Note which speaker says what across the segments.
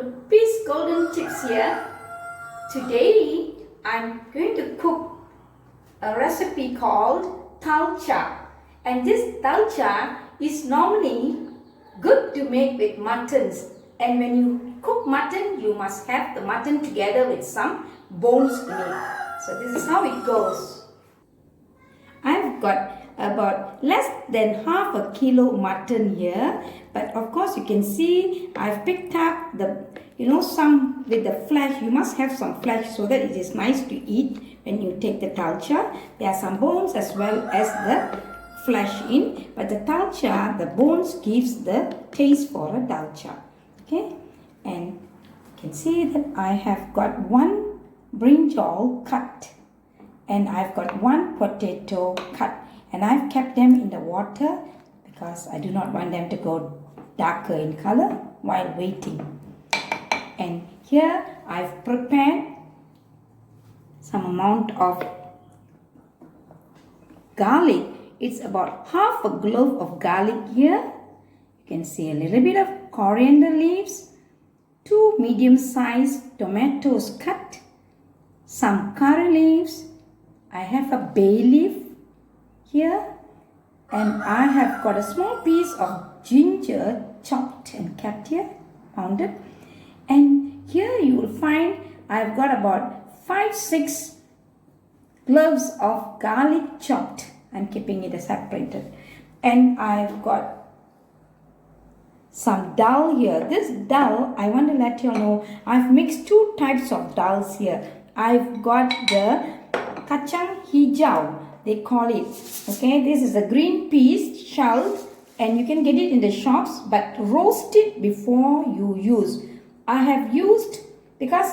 Speaker 1: the peace golden tips here. Today I'm going to cook a recipe called Dalcha, and this Dalcha is normally good to make with muttons, and when you cook mutton you must have the mutton together with some bones in it. So this is how it goes. I've got about less than half a kilo mutton here, but of course you can see I've picked up the some with the flesh. You must have some flesh so that it is nice to eat when you take the Dalcha. There are some bones as well as the flesh in, but the Dalcha, the bones gives the taste for a Dalcha. Okay, and you can see that I have got one brinjal cut, and I've got one potato cut, and I've kept them in the water because I do not want them to go darker in color while waiting. And here I've prepared some amount of garlic. It's about half a clove of garlic here. You can see a little bit of coriander leaves, 2 medium-sized tomatoes cut, some curry leaves. I have a bay leaf here, and I have got a small piece of ginger chopped and kept here, pounded. And here you will find I've got about 5-6 cloves of garlic chopped. I'm keeping it separated. And I've got some dhall here. This dhall, I want to let you know, I've mixed 2 types of dals here. I've got the kacang hijau, they call it. Okay, this is a green peas shelled, and you can get it in the shops, but roast it before you use. I have used, because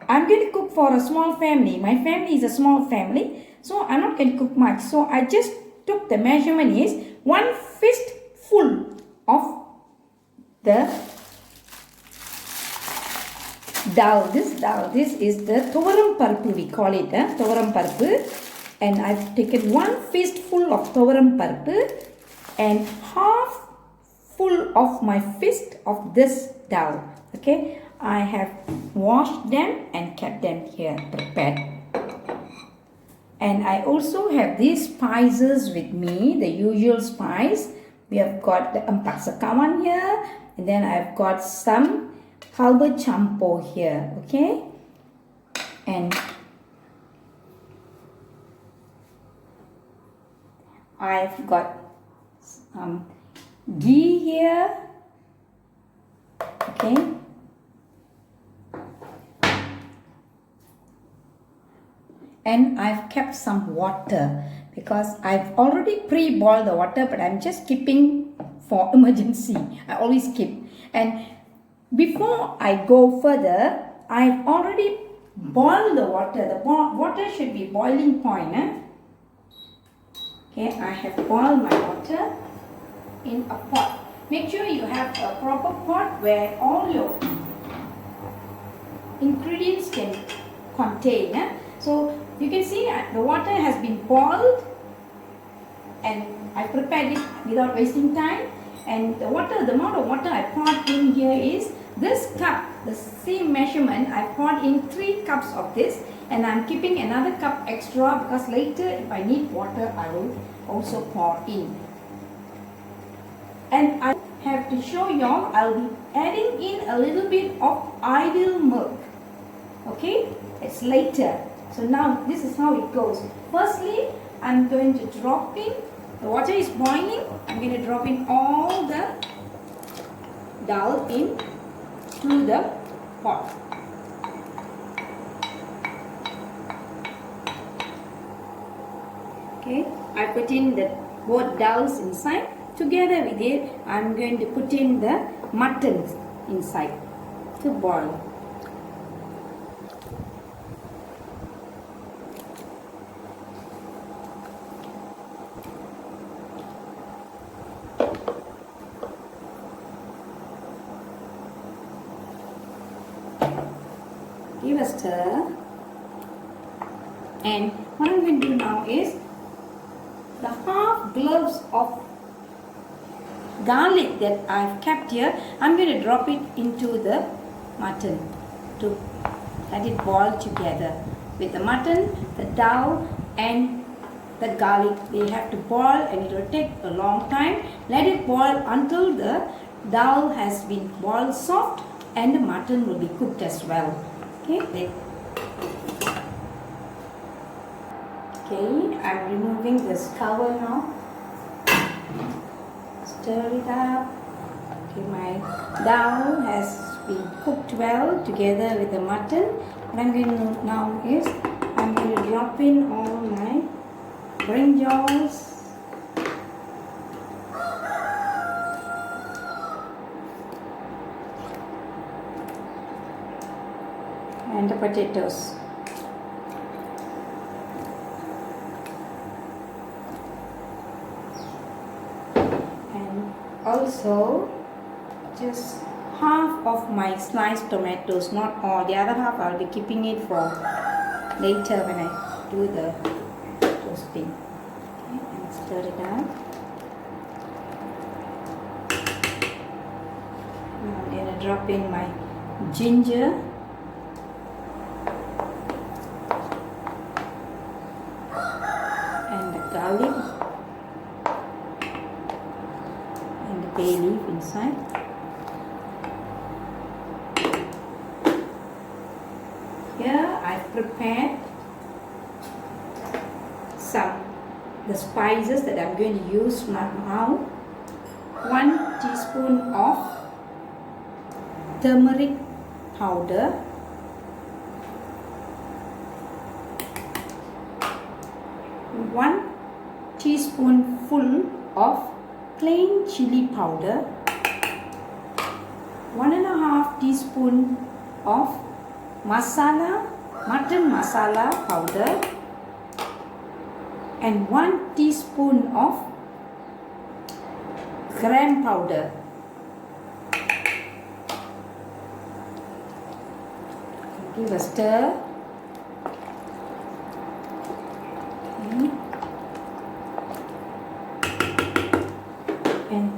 Speaker 1: I'm going to cook for a small family. My family is a small family, so I'm not going to cook much. So I just took the measurement is 1 fist full of the dhall. This is the tuvaram parpu, we call it, tuvaram parpu. And I've taken 1 fistful of tuvaram parpu and half full of my fist of this dhall. Okay, I have washed them and kept them here prepared. And I also have these spices with me, the usual spice. We have got the empat sekawan here, and then I've got some Halba campur here. Okay, and I've got ghee here. Okay, and I've kept some water because I've already pre-boiled the water, but I'm just keeping for emergency. I always keep. And before I go further, I've already boiled the water. The water should be boiling point. Okay, I have boiled my water in a pot. Make sure you have a proper pot where all your ingredients can contain. So you can see the water has been boiled, and I prepared it without wasting time. And the amount of water I poured in here is this cup, the same measurement. I poured in 3 cups of this, and I'm keeping another cup extra because later if I need water I will also pour in. And I have to show y'all, I'll be adding in a little bit of ideal milk. Okay, it's later. So now this is how it goes. Firstly, I'm going to drop in, the water is boiling, I'm going to drop in all the dhall in to the pot. Okay, I put in the both dhalls inside. Together with it, I'm going to put in the mutton inside to boil. Give a stir, and what I'm going to do now is the half cloves of garlic that I've kept here, I'm going to drop it into the mutton to let it boil together. With the mutton, the dal and the garlic, they have to boil and it will take a long time. Let it boil until the dal has been boiled soft and the mutton will be cooked as well. Okay, I'm removing this cover now. Stir it up. Okay, my dal has been cooked well together with the mutton. What I'm going to do now is I'm going to drop in all my brinjals and the potatoes. And also just half of my sliced tomatoes, not all. The other half I'll be keeping it for later when I do the toasting. Okay, and stir it up. Now I'm going to drop in my ginger. And the garlic. And the bay leaf inside. Here I've prepared the spices that I'm going to use now. 1 teaspoon of turmeric powder, 1 teaspoonful of plain chilli powder, 1.5 teaspoon of mutton masala powder, and 1 teaspoon of gram powder. Give a stir. And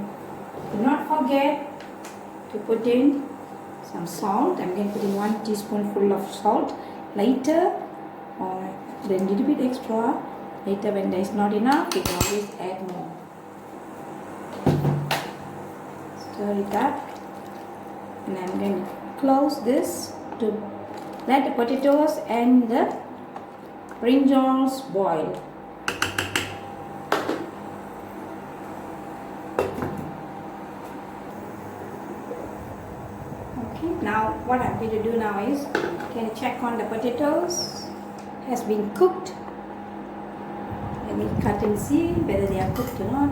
Speaker 1: do not forget to put in some salt. I'm going to put in 1 teaspoonful of salt later, or then a little bit extra. Later when there is not enough, you can always add more. Stir it up. And I'm going to close this to let the potatoes and the brinjals boil. Okay, now what I'm going to do now is going to check on the potatoes. Has been cooked. Let me cut and see whether they are cooked or not.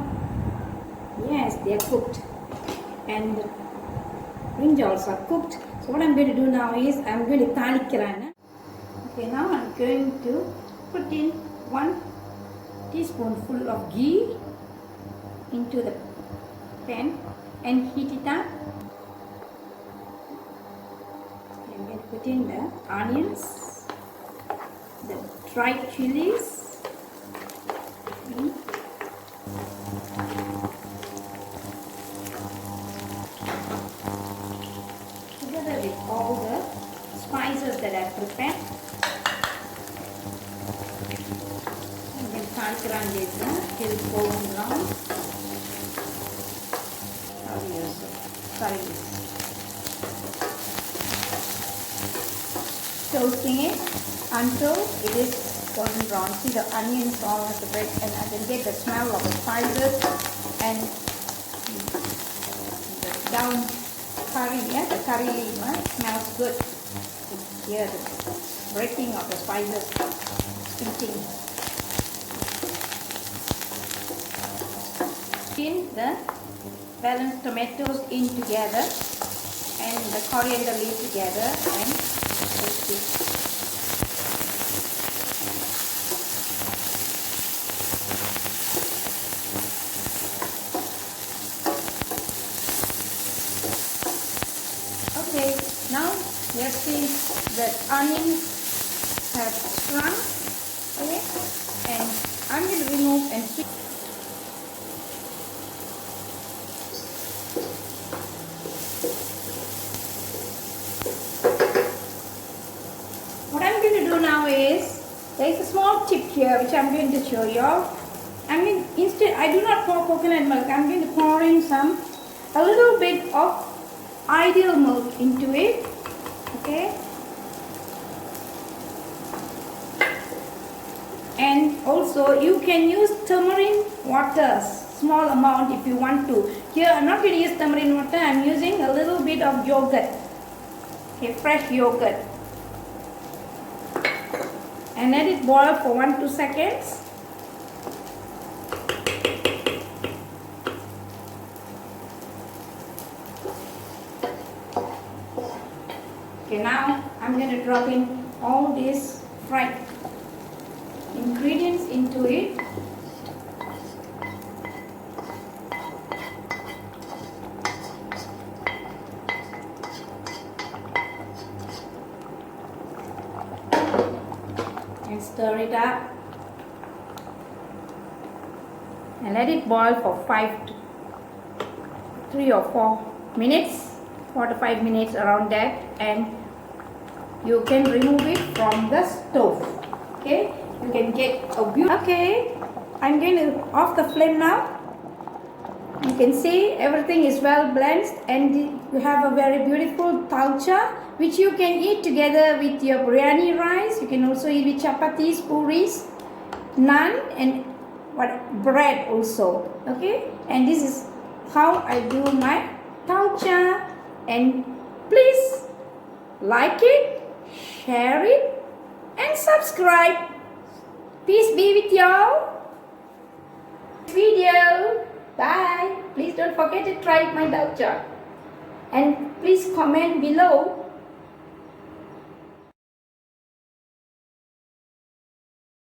Speaker 1: Yes, they are cooked. And the brinjals are cooked. So what I'm going to do now is I'm going to talikkiran. Okay, now I'm going to put in 1 teaspoonful of ghee into the pan and heat it up. I'm going to put in the onions, the dried chilies, together with all the spices that I've prepared. And then talikkiran this till golden brown. Toasting it until it is golden brown. See the onions all of the bread, and I can get the smell of the spices and the down curry, the curry leaf smells good. You hear the breaking of the spices eating. In the balanced tomatoes in together and the coriander leaf together and toast it. Okay, now we have seen that onions have shrunk, okay, and I'm going to remove and keep. tip here which I'm going to show you. Instead I do not pour coconut milk. I'm going to pour in a little bit of ideal milk into it. Okay. And also you can use turmeric water, small amount if you want to. Here I'm not going to use turmeric water, I'm using a little bit of yogurt, okay, fresh yogurt. And let it boil for 1-2 seconds. Okay, now I'm going to drop in all these fried ingredients into it. And stir it up. And let it boil for 3 or 4 minutes, 4 to 5 minutes around that, and you can remove it from the stove. Okay. You can get a view. Okay, I'm going to off the flame now. You can see everything is well blended and you have a very beautiful dalcha which you can eat together with your biryani rice. You can also eat with chapatis, puris, naan and bread also. Okay, and this is how I do my dalcha, and please like it, share it and subscribe. Peace be with y'all. Video. Bye. Please don't forget to try my dalcha. And please comment below